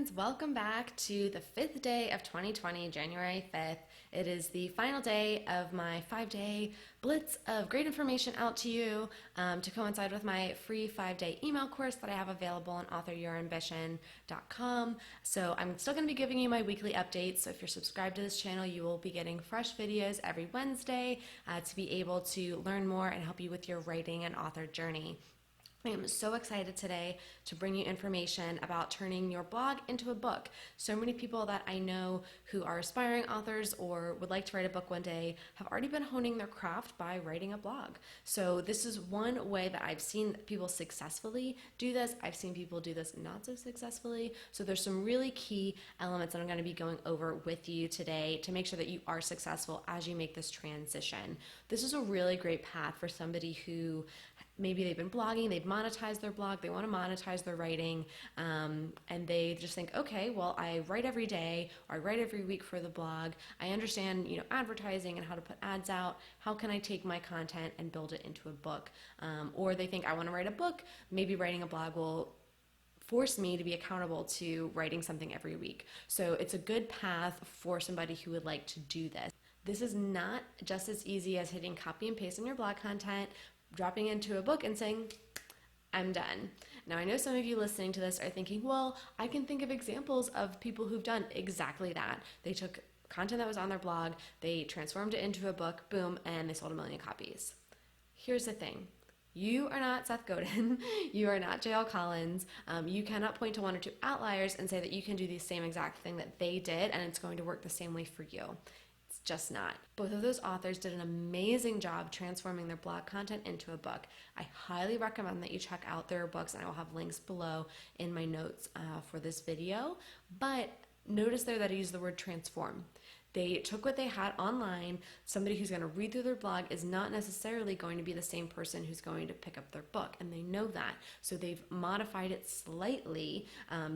friends, welcome back to the 5th day of 2020, January 5th. It is the final day of my 5-day blitz of great information out to you to coincide with my free 5-day email course that I have available on authoryyourambition.com. So I'm still going to be giving you my weekly updates. So if you're subscribed to this channel, you will be getting fresh videos every Wednesday to be able to learn more and help you with your writing and author journey. I am so excited today to bring you information about turning your blog into a book. So many people that I know who are aspiring authors or would like to write a book one day have already been honing their craft by writing a blog. So this is one way that I've seen people successfully do this. I've seen people do this not so successfully. So there's some really key elements that I'm going to be going over with you today to make sure that you are successful as you make this transition. This is a really great path for somebody who maybe they've been blogging, they've monetized their blog, they want to monetize their writing, and they just think, okay, well, I write every day, or I write every week for the blog. I understand, advertising and how to put ads out. How can I take my content and build it into a book? Or they think, I want to write a book. Maybe writing a blog will force me to be accountable to writing something every week. So it's a good path for somebody who would like to do this. This is not just as easy as hitting copy and paste on your blog content, dropping into a book and saying, I'm done. Now, I know some of you listening to this are thinking, well, I can think of examples of people who've done exactly that. They took content that was on their blog, they transformed it into a book, boom, and they sold 1 million copies. Here's the thing. You are not Seth Godin. You are not J.L. Collins. You cannot point to 1 or 2 outliers and say that you can do the same exact thing that they did and it's going to work the same way for you. Just not. Both of those authors did an amazing job transforming their blog content into a book. I highly recommend that you check out their books, and I will have links below in my notes for this video. But notice there that I use the word transform. They took what they had online. Somebody who's going to read through their blog is not necessarily going to be the same person who's going to pick up their book, and they know that. So they've modified it slightly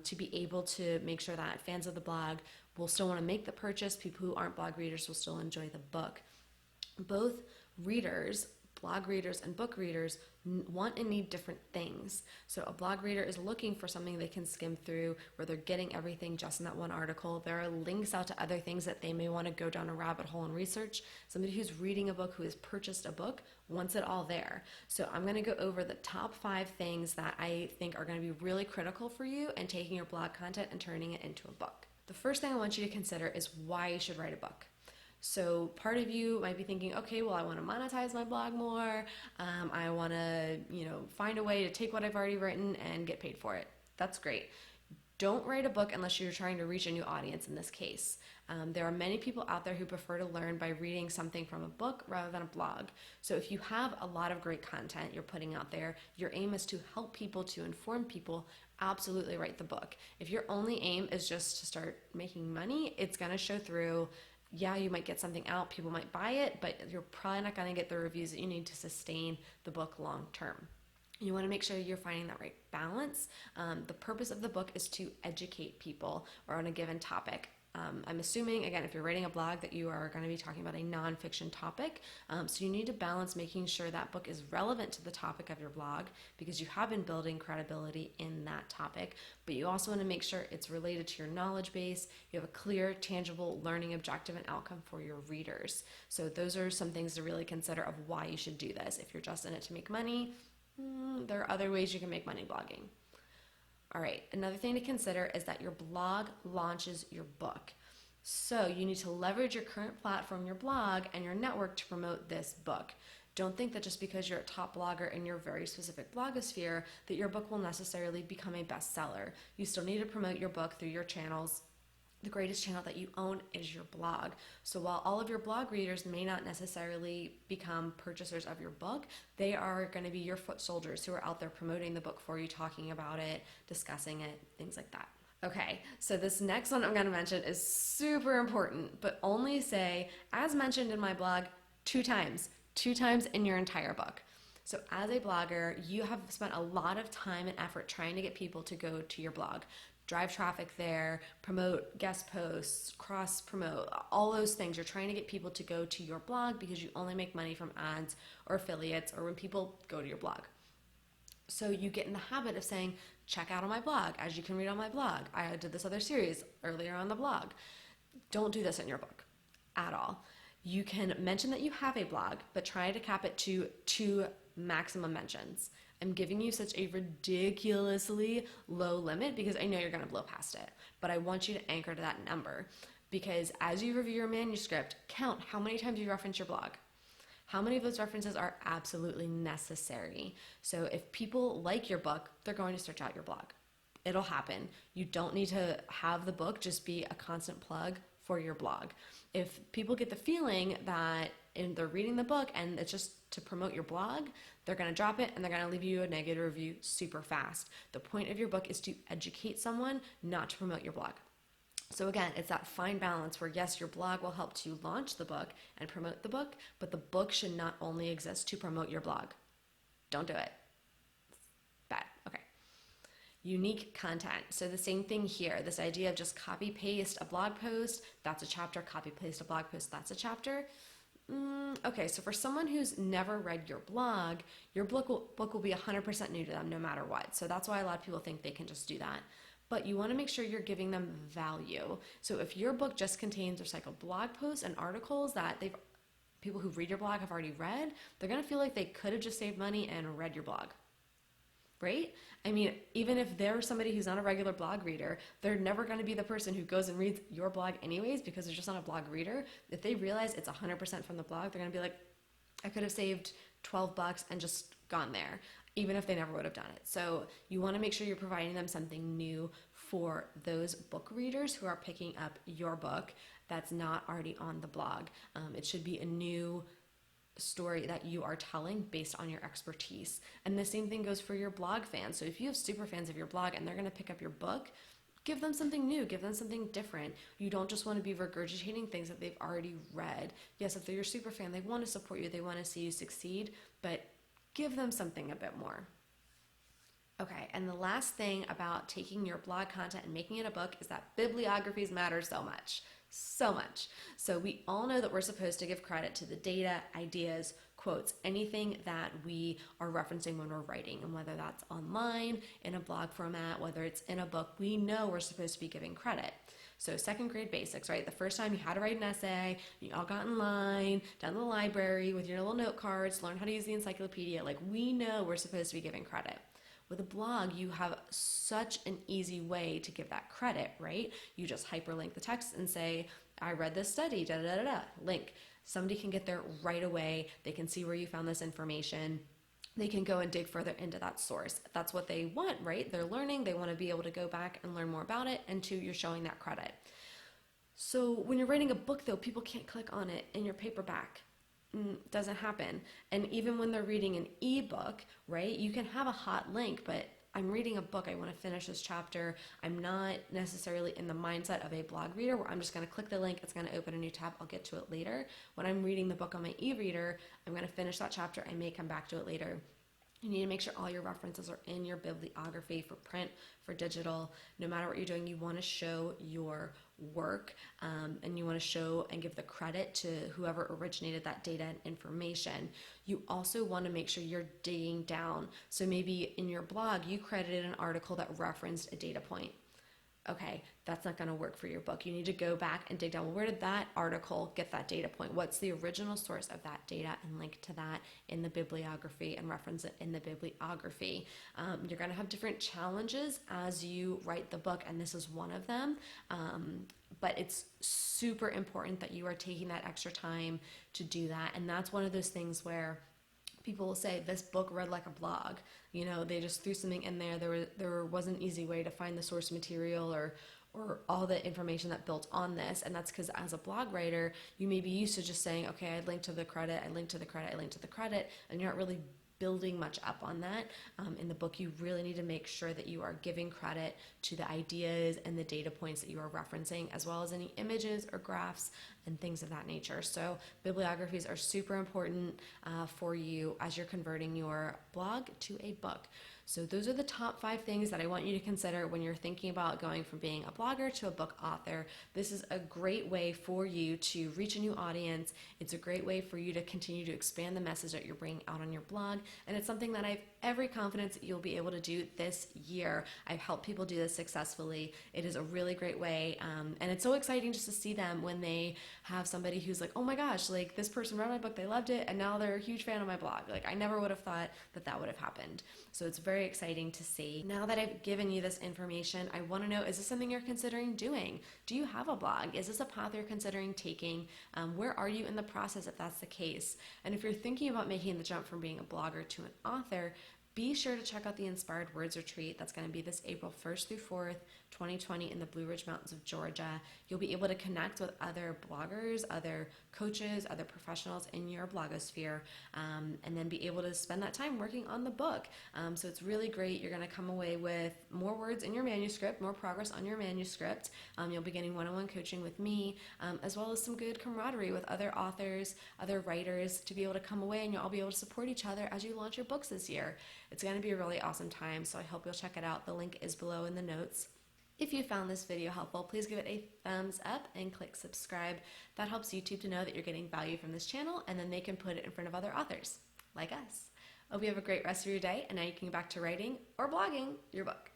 to be able to make sure that fans of the blog will still want to make the purchase. People who aren't blog readers will still enjoy the book. Both readers, blog readers and book readers, want and need different things. So a blog reader is looking for something they can skim through where they're getting everything just in that one article. There are links out to other things that they may want to go down a rabbit hole and research. Somebody who's reading a book, who has purchased a book, wants it all there. So I'm going to go over the top 5 things that I think are going to be really critical for you in taking your blog content and turning it into a book. The first thing I want you to consider is why you should write a book. So part of you might be thinking, okay, well, I want to monetize my blog more. I want to, find a way to take what I've already written and get paid for it. That's great. Don't write a book unless you're trying to reach a new audience in this case. There are many people out there who prefer to learn by reading something from a book rather than a blog. So if you have a lot of great content you're putting out there, your aim is to help people, to inform people, absolutely write the book. If your only aim is just to start making money, it's going to show through. Yeah, you might get something out, people might buy it, but you're probably not going to get the reviews that you need to sustain the book long term. You want to make sure you're finding that right balance. The purpose of the book is to educate people or on a given topic. I'm assuming, again, if you're writing a blog, that you are going to be talking about a nonfiction topic. So you need to balance making sure that book is relevant to the topic of your blog because you have been building credibility in that topic, but you also want to make sure it's related to your knowledge base. You have a clear, tangible learning objective and outcome for your readers. So those are some things to really consider of why you should do this. If you're just in it to make money, there are other ways you can make money blogging. All right, another thing to consider is that your blog launches your book. So you need to leverage your current platform, your blog, and your network to promote this book. Don't think that just because you're a top blogger in your very specific blogosphere that your book will necessarily become a bestseller. You still need to promote your book through your channels. The greatest channel that you own is your blog. So while all of your blog readers may not necessarily become purchasers of your book, they are going to be your foot soldiers who are out there promoting the book for you, talking about it, discussing it, things like that. Okay, so this next one I'm going to mention is super important, but only say, as mentioned in my blog, 2 times in your entire book. So as a blogger, you have spent a lot of time and effort trying to get people to go to your blog. Drive traffic there, promote guest posts, cross promote, all those things. You're trying to get people to go to your blog because you only make money from ads or affiliates or when people go to your blog. So you get in the habit of saying, check out on my blog, as you can read on my blog. I did this other series earlier on the blog. Don't do this in your book at all. You can mention that you have a blog, but try to cap it to 2 maximum mentions. I'm giving you such a ridiculously low limit because I know you're going to blow past it, but I want you to anchor to that number, because as you review your manuscript, count how many times you reference your blog. How many of those references are absolutely necessary? So if people like your book, they're going to search out your blog. It'll happen. You don't need to have the book just be a constant plug for your blog. If people get the feeling that they're reading the book and it's just to promote your blog, they're going to drop it and they're going to leave you a negative review super fast. The point of your book is to educate someone, not to promote your blog. So again, it's that fine balance where yes, your blog will help to launch the book and promote the book, but the book should not only exist to promote your blog. Don't do it. It's bad. Okay. Unique content. So the same thing here, this idea of just copy paste a blog post, that's a chapter, copy paste a blog post, that's a chapter. Okay, so for someone who's never read your blog, your book will be 100% new to them no matter what. So that's why a lot of people think they can just do that. But you want to make sure you're giving them value. So if your book just contains recycled blog posts and articles that people who read your blog have already read, they're going to feel like they could have just saved money and read your blog. Right? I mean, even if they're somebody who's not a regular blog reader, they're never going to be the person who goes and reads your blog anyways because they're just not a blog reader. If they realize it's 100% from the blog, they're going to be like, I could have saved $12 and just gone there, even if they never would have done it. So you want to make sure you're providing them something new for those book readers who are picking up your book that's not already on the blog. It should be a new story that you are telling based on your expertise. And the same thing goes for your blog fans. So if you have super fans of your blog and they're going to pick up your book, give them something new, give them something different. You don't just want to be regurgitating things that they've already read. Yes, if they're your super fan, they want to support you, they want to see you succeed, but give them something a bit more. Okay, and the last thing about taking your blog content and making it a book is that bibliographies matter so much. So much. So we all know that we're supposed to give credit to the data, ideas, quotes, anything that we are referencing when we're writing, and whether that's online, in a blog format, whether it's in a book, we know we're supposed to be giving credit. So second grade basics, right? The first time you had to write an essay, you all got in line, down to the library with your little note cards, learn how to use the encyclopedia. Like, we know we're supposed to be giving credit. With a blog, you have such an easy way to give that credit, right? You just hyperlink the text and say, I read this study, da da da da, link. Somebody can get there right away. They can see where you found this information. They can go and dig further into that source. That's what they want, right? They're learning. They want to be able to go back and learn more about it. And 2, you're showing that credit. So when you're writing a book, though, people can't click on it in your paperback. Doesn't happen. And even when they're reading an ebook, right, you can have a hot link, but I'm reading a book, I want to finish this chapter. I'm not necessarily in the mindset of a blog reader where I'm just going to click the link, it's going to open a new tab, I'll get to it later. When I'm reading the book on my e-reader, I'm going to finish that chapter, I may come back to it later. You need to make sure all your references are in your bibliography for print, for digital. No matter what you're doing, you want to show your work, and you want to show and give the credit to whoever originated that data and information. You also want to make sure you're digging down. So maybe in your blog, you credited an article that referenced a data point. Okay, that's not going to work for your book. You need to go back and dig down. Well, where did that article get that data point? What's the original source of that data? And link to that in the bibliography and reference it in the bibliography. You're going to have different challenges as you write the book, and this is one of them. But it's super important that you are taking that extra time to do that. And that's one of those things where people will say, this book read like a blog. You know, they just threw something in there. There was an easy way to find the source material or all the information that built on this. And that's because as a blog writer, you may be used to just saying, okay, I linked to the credit, I linked to the credit, I linked to the credit, and you're not really building much up on that. In the book, you really need to make sure that you are giving credit to the ideas and the data points that you are referencing, as well as any images or graphs and things of that nature. So bibliographies are super important for you as you're converting your blog to a book. So those are the top 5 things that I want you to consider when you're thinking about going from being a blogger to a book author. This is a great way for you to reach a new audience. It's a great way for you to continue to expand the message that you're bringing out on your blog. And it's something that I have every confidence that you'll be able to do this year. I've helped people do this successfully. It is a really great way. And it's so exciting just to see them when they have somebody who's like, oh my gosh, like this person read my book, they loved it, and now they're a huge fan of my blog. Like I never would have thought that that would have happened. So it's very exciting to see. Now that I've given you this information, I want to know, is this something you're considering doing? Do you have a blog? Is this a path you're considering taking? Where are you in the process if that's the case? And if you're thinking about making the jump from being a blogger to an author, be sure to check out the Inspired Words Retreat. That's going to be this April 1st through 4th, 2020 in the Blue Ridge Mountains of Georgia. You'll be able to connect with other bloggers, other coaches, other professionals in your blogosphere, and then be able to spend that time working on the book. So it's really great. You're going to come away with more words in your manuscript, more progress on your manuscript. You'll be getting one-on-one coaching with me, as well as some good camaraderie with other authors, other writers, to be able to come away and you'll all be able to support each other as you launch your books this year. It's going to be a really awesome time, so I hope you'll check it out. The link is below in the notes. If you found this video helpful, please give it a thumbs up and click subscribe. That helps YouTube to know that you're getting value from this channel, and then they can put it in front of other authors like us. Hope you have a great rest of your day, and now you can get back to writing or blogging your book.